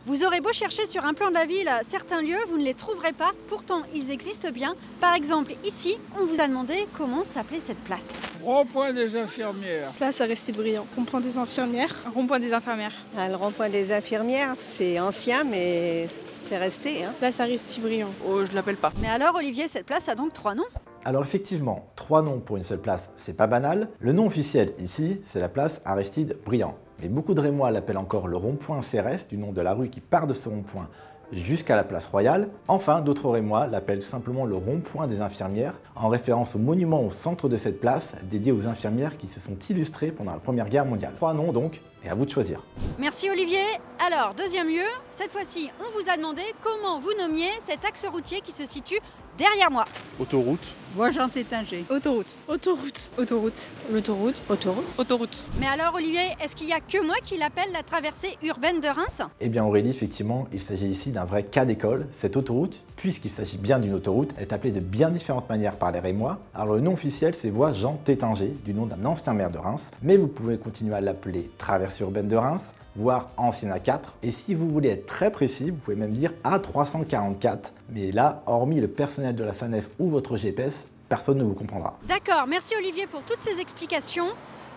Vous aurez beau chercher sur un plan de la ville certains lieux, vous ne les trouverez pas, pourtant ils existent bien. Par exemple, ici, on vous a demandé comment s'appelait cette place. Rond-point des infirmières. Place Aristide Briand. Rond-point des infirmières. Rond-point des infirmières. Ah, le rond-point des infirmières, c'est ancien, mais c'est resté. Place Aristide Briand. Oh, je l'appelle pas. Mais alors Olivier, cette place a donc 3 noms? Alors effectivement, 3 noms pour une seule place, c'est pas banal. Le nom officiel ici, c'est la place Aristide Briand. Mais beaucoup de Rémois l'appellent encore le rond-point Cérès, du nom de la rue qui part de ce rond-point jusqu'à la place Royale. Enfin, d'autres Rémois l'appellent tout simplement le rond-point des infirmières, en référence au monument au centre de cette place, dédié aux infirmières qui se sont illustrées pendant la Première Guerre mondiale. 3 noms donc, et à vous de choisir. Merci Olivier. Alors, deuxième lieu, cette fois-ci, on vous a demandé comment vous nommiez cet axe routier qui se situe derrière moi. Autoroute. Voie-Jean-Tétinger. Autoroute. Autoroute. Autoroute. L'autoroute. Autoroute. Autoroute. Mais alors Olivier, est-ce qu'il n'y a que moi qui l'appelle la traversée urbaine de Reims? Eh bien Aurélie, effectivement, il s'agit ici d'un vrai cas d'école. Cette autoroute, puisqu'il s'agit bien d'une autoroute, est appelée de bien différentes manières par les Rémois. Alors le nom officiel, c'est voie Jean-Tétinger, du nom d'un ancien maire de Reims. Mais vous pouvez continuer à l'appeler traversée urbaine de Reims, voire ancienne A4. Et si vous voulez être très précis, vous pouvez même dire A344. Mais là, hormis le personnel de la SANEF ou votre GPS, personne ne vous comprendra. D'accord, merci Olivier pour toutes ces explications.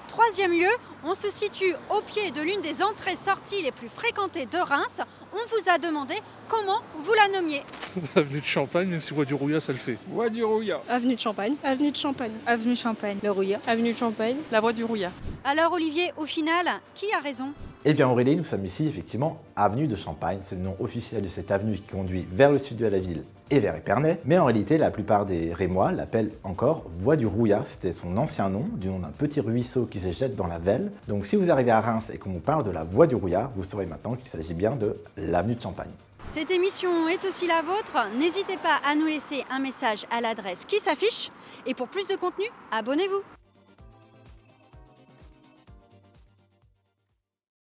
Troisième lieu, on se situe au pied de l'une des entrées-sorties les plus fréquentées de Reims. On vous a demandé comment vous la nommiez. Avenue de Champagne, même si voie du Rouillat, ça le fait. Voie du Rouillat. Avenue de Champagne. Avenue de Champagne. Avenue Champagne. Le Rouillat. Avenue de Champagne. La voie du Rouillat. Alors Olivier, au final, qui a raison? Eh bien Aurélie, nous sommes ici effectivement avenue de Champagne, c'est le nom officiel de cette avenue qui conduit vers le sud de la ville et vers Épernay, mais en réalité la plupart des Rémois l'appellent encore voie du Rouillat, c'était son ancien nom, du nom d'un petit ruisseau qui se jette dans la Vesle. Donc si vous arrivez à Reims et qu'on vous parle de la voie du Rouillat, vous saurez maintenant qu'il s'agit bien de l'avenue de Champagne. Cette émission est aussi la vôtre, n'hésitez pas à nous laisser un message à l'adresse qui s'affiche et pour plus de contenu, abonnez-vous.